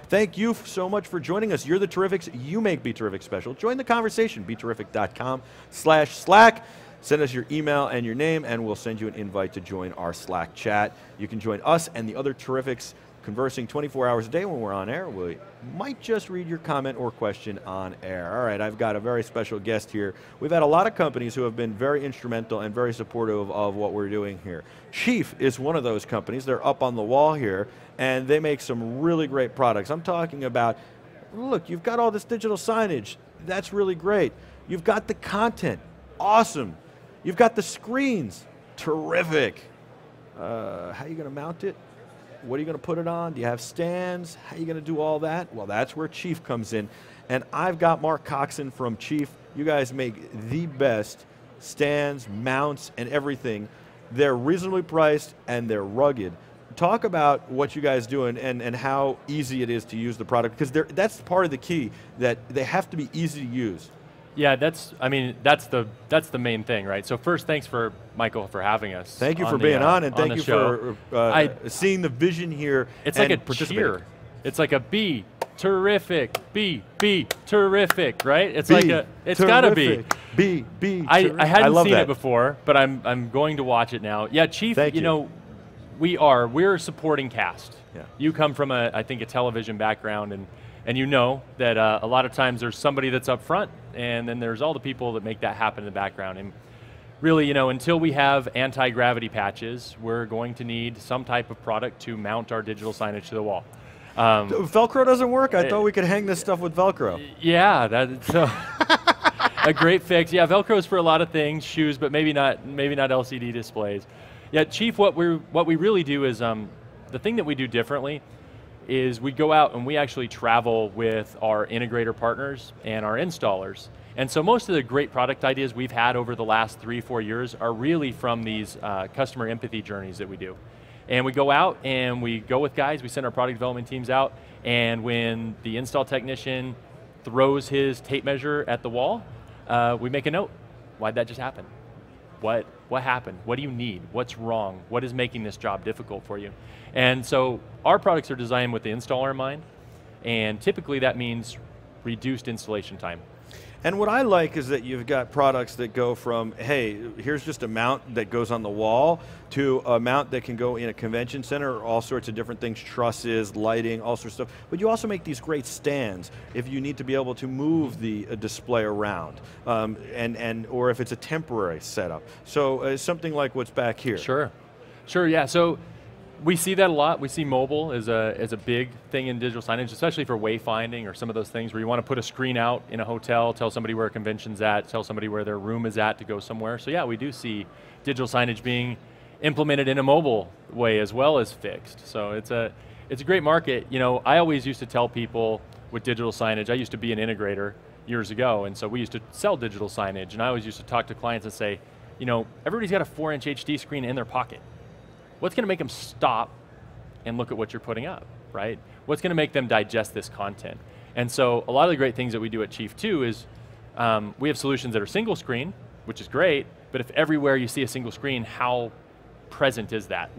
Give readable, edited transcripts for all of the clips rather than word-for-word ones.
Thank you so much for joining us. You're the Terrifics. You make BeTerrific special. Join the conversation, BeTerrific.com/Slack. Send us your email and your name, and we'll send you an invite to join our Slack chat. You can join us and the other Terrifics conversing 24 hours a day when we're on air. We might just read your comment or question on air. All right, I've got a very special guest here. We've had a lot of companies who have been very instrumental and very supportive of what we're doing here. Chief is one of those companies. They're up on the wall here, and they make some really great products. I'm talking about, look, you've got all this digital signage. That's really great. You've got the content. Awesome. You've got the screens. Terrific. How are you going to mount it? What are you going to put it on? Do you have stands? How are you going to do all that? Well, that's where Chief comes in. And I've got Mark Coxon from Chief. You guys make the best stands, mounts, and everything. They're reasonably priced and they're rugged. Talk about what you guys do and how easy it is to use the product, because that's part of the key, that they have to be easy to use. Yeah, that's the main thing, right? So first, thanks for Michael for having us. Thank you for being on, and thank you show. for seeing the vision here. It's like a cheer. It's like a be terrific, be terrific, right? It's like a, it's gotta be. I hadn't seen it before, but I'm going to watch it now. Yeah, Chief, you know, we're a supporting cast. Yeah. You come from I think a television background, and you know that a lot of times there's somebody that's up front, and then there's all the people that make that happen in the background. And really, you know, until we have anti-gravity patches, we're going to need some type of product to mount our digital signage to the wall. Velcro doesn't work? I thought we could hang this stuff with Velcro. Yeah, that's a great fix. Yeah, Velcro is for a lot of things, shoes, but maybe not LCD displays. Yeah, Chief, what we really do is, the thing that we do differently is we go out and we actually travel with our integrator partners and our installers. And so most of the great product ideas we've had over the last 3-4 years are really from these customer empathy journeys that we do. And we go out and we go with guys, we send our product development teams out, and when the install technician throws his tape measure at the wall, we make a note. Why'd that just happen? What happened? What do you need? What's wrong? What is making this job difficult for you? And so our products are designed with the installer in mind, and typically that means reduced installation time. And what I like is that you've got products that go from, hey, here's just a mount that goes on the wall, to a mount that can go in a convention center, or all sorts of different things, trusses, lighting, all sorts of stuff. But you also make these great stands if you need to be able to move the display around, or if it's a temporary setup. So something like what's back here. Sure, yeah. So we see that a lot. We see mobile as a big thing in digital signage, especially for wayfinding or some of those things where you want to put a screen out in a hotel, tell somebody where a convention's at, tell somebody where their room is at to go somewhere. So yeah, we do see digital signage being implemented in a mobile way as well as fixed. So it's a great market. You know, I always used to tell people with digital signage, I used to be an integrator years ago, and so we used to sell digital signage, and I always used to talk to clients and say, you know, everybody's got a 4-inch HD screen in their pocket. What's going to make them stop and look at what you're putting up, right? What's going to make them digest this content? And so a lot of the great things that we do at Chief too is we have solutions that are single screen, which is great, but if everywhere you see a single screen, how present is that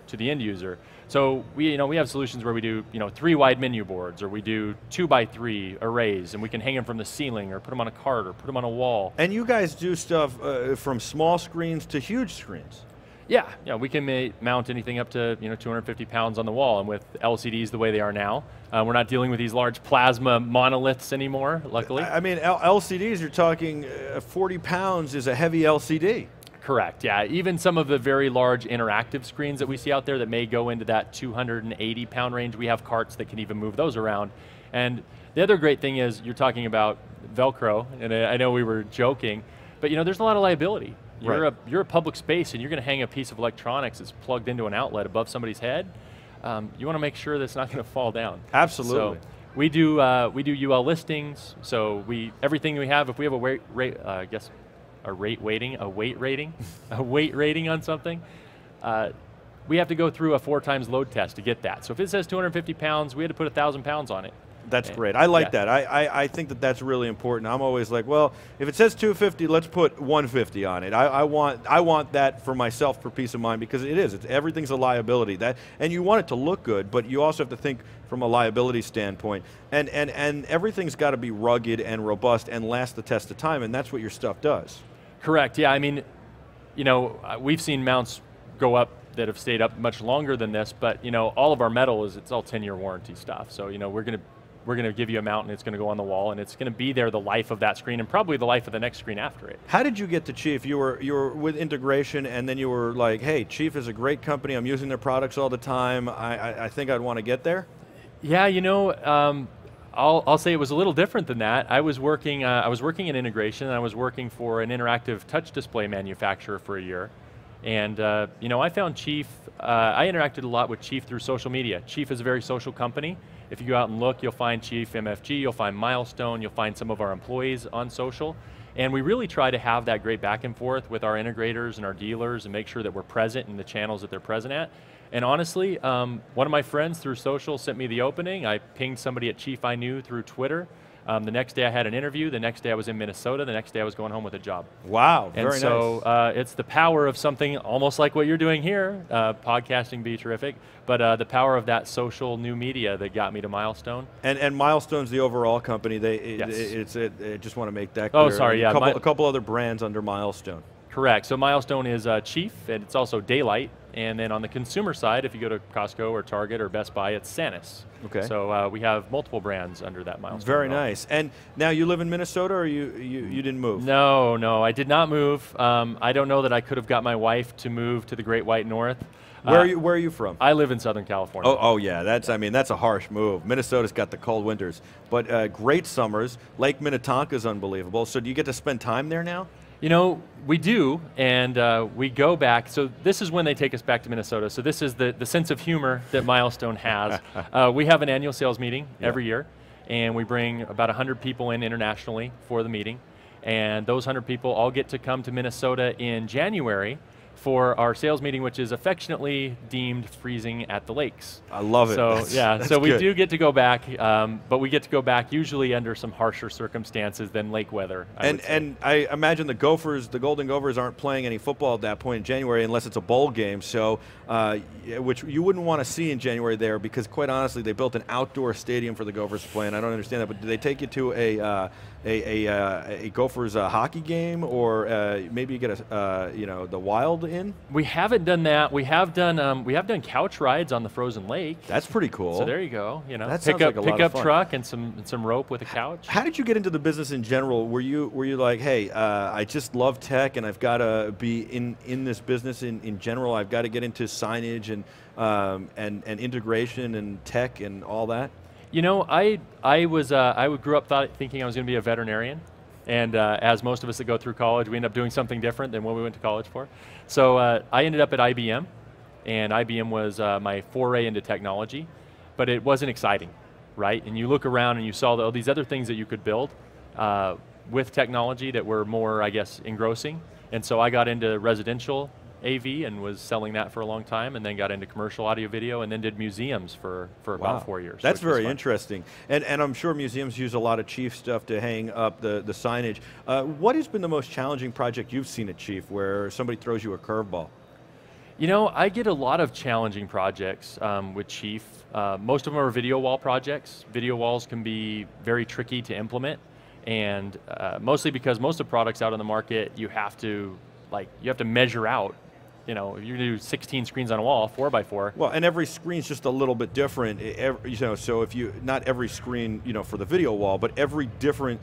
to the end user? So we have solutions where we do 3 wide menu boards, or we do 2x3 arrays, and we can hang them from the ceiling, or put them on a cart, or put them on a wall. And you guys do stuff from small screens to huge screens. Yeah, we can mount anything up to 250 pounds on the wall, and with LCDs the way they are now, we're not dealing with these large plasma monoliths anymore, luckily. I mean, LCDs, you're talking 40 pounds is a heavy LCD. Correct, yeah. Even some of the very large interactive screens that we see out there that may go into that 280 pound range, we have carts that can even move those around. And the other great thing is you're talking about Velcro, and I know we were joking, but there's a lot of liability. You're a public space, and you're going to hang a piece of electronics that's plugged into an outlet above somebody's head. You want to make sure that's not going to fall down. Absolutely. So we do UL listings. So everything we have, if we have a weight rating on something, we have to go through a 4 times load test to get that. So if it says 250 pounds, we had to put 1,000 pounds on it. That's great. I like that. I think that that's really important. I'm always like, well, if it says 250, let's put 150 on it. I want that for myself for peace of mind, because it is. Everything's a liability. And you want it to look good, but you also have to think from a liability standpoint. And everything's got to be rugged and robust and last the test of time, and that's what your stuff does. Correct. Yeah. I mean, you know, we've seen mounts go up that have stayed up much longer than this, but you know, all of our metal it's all 10-year warranty stuff. So you know, we're gonna give you a mount and it's gonna go on the wall and it's gonna be there the life of that screen and probably the life of the next screen after it. How did you get to Chief? You were with integration and then you were like, hey, Chief is a great company, I'm using their products all the time, I think I'd want to get there? Yeah, you know, I'll say it was a little different than that. I was working in integration and I was working for an interactive touch display manufacturer for a year. And you know, I found Chief, I interacted a lot with Chief through social media. Chief is a very social company. If you go out and look, you'll find Chief MFG, you'll find Milestone, you'll find some of our employees on social. And we really try to have that great back and forth with our integrators and our dealers and make sure that we're present in the channels that they're present at. And honestly, one of my friends through social sent me the opening. I pinged somebody at Chief I knew through Twitter. The next day I had an interview, the next day I was in Minnesota, the next day I was going home with a job. Wow, very nice. And so it's the power of something almost like what you're doing here, podcasting BeTerrific, but the power of that social new media that got me to Milestone. And Milestone's the overall company. I just want to make that clear. Oh, sorry, yeah. A couple other brands under Milestone. Correct, so Milestone is Chief, and it's also Daylight, and then on the consumer side, if you go to Costco or Target or Best Buy, it's Sanus. Okay. So we have multiple brands under that Milestone. Very nice. And now you live in Minnesota, or you didn't move? No, I did not move. I don't know that I could have got my wife to move to the Great White North. Where are you from? I live in Southern California. Oh yeah, that's a harsh move. Minnesota's got the cold winters, but great summers. Lake Minnetonka's unbelievable. So do you get to spend time there now? You know, we do, and we go back. So this is when they take us back to Minnesota. So this is the sense of humor that Milestone has. We have an annual sales meeting every year, and we bring about 100 people in internationally for the meeting. And those 100 people all get to come to Minnesota in January for our sales meeting, which is affectionately deemed freezing at the lakes. I love it. So that's we do get to go back, but we get to go back usually under some harsher circumstances than lake weather. And I imagine the Golden Gophers aren't playing any football at that point in January unless it's a bowl game. So, which you wouldn't want to see in January there, because quite honestly, they built an outdoor stadium for the Gophers to play, and I don't understand that. But do they take you to a Gophers hockey game, or maybe you get the Wild in? We haven't done that. We have done couch rides on the frozen lake. That's pretty cool. So there you go. You know, that sounds like a lot of fun. Pickup truck and some rope with a couch. How did you get into the business in general? Were you like, hey, I just love tech and I've got to be in this business in general. I've got to get into signage and integration and tech and all that? You know, I grew up thinking I was going to be a veterinarian, and as most of us that go through college, we end up doing something different than what we went to college for. So I ended up at IBM, and IBM was my foray into technology, but it wasn't exciting, right? And you look around and you saw all these other things that you could build with technology that were more, I guess, engrossing. And so I got into residential AV and was selling that for a long time, and then got into commercial audio video, and then did museums for about 4 years. That's very interesting. And I'm sure museums use a lot of Chief stuff to hang up the signage. What has been the most challenging project you've seen at Chief where somebody throws you a curveball? You know, I get a lot of challenging projects with Chief. Most of them are video wall projects. Video walls can be very tricky to implement, and mostly because most of the products out on the market, you have to measure out. You know, you do 16 screens on a wall, 4x4. Well, and every screen's just a little bit different. So if not every screen, for the video wall, but every different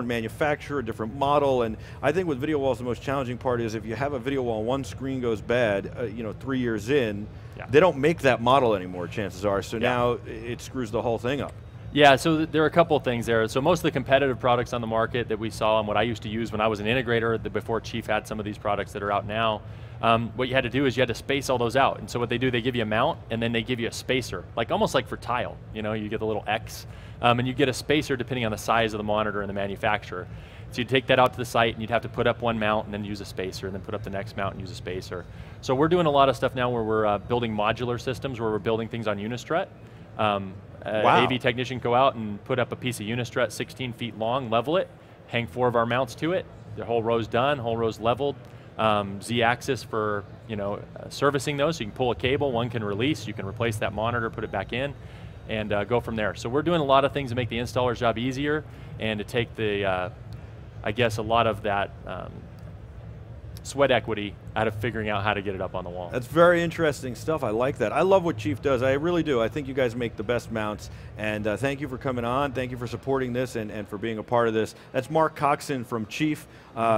manufacturer, different model. And I think with video walls, the most challenging part is if you have a video wall, one screen goes bad, 3 years in, they don't make that model anymore, chances are. So now it screws the whole thing up. Yeah, so there are a couple of things there. So most of the competitive products on the market that we saw and what I used to use when I was an integrator before Chief had some of these products that are out now, what you had to do is you had to space all those out. And so what they do, they give you a mount and then they give you a spacer, almost like for tile. You get the little X, and you get a spacer depending on the size of the monitor and the manufacturer. So you'd take that out to the site and you'd have to put up one mount and then use a spacer, and then put up the next mount and use a spacer. So we're doing a lot of stuff now where we're building modular systems, where we're building things on Unistrut. Wow. AV technician go out and put up a piece of unistrut 16 feet long, level it, hang 4 of our mounts to it, the whole row's done, whole row's leveled, Z-axis for servicing those, so you can pull a cable, one can release, you can replace that monitor, put it back in, and go from there. So we're doing a lot of things to make the installer's job easier and to take the, I guess, a lot of that sweat equity out of figuring out how to get it up on the wall. That's very interesting stuff. I like that. I love what Chief does. I really do. I think you guys make the best mounts. And thank you for coming on. Thank you for supporting this and for being a part of this. That's Mark Coxon from Chief.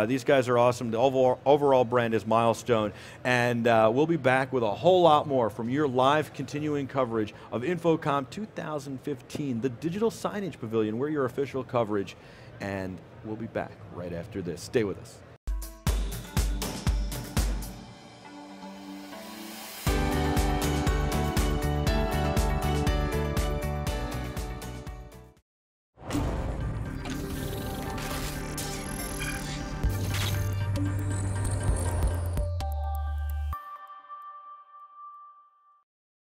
These guys are awesome. The overall brand is Milestone. And we'll be back with a whole lot more from your live continuing coverage of InfoComm 2015, the Digital Signage Pavilion. We're your official coverage. And we'll be back right after this. Stay with us.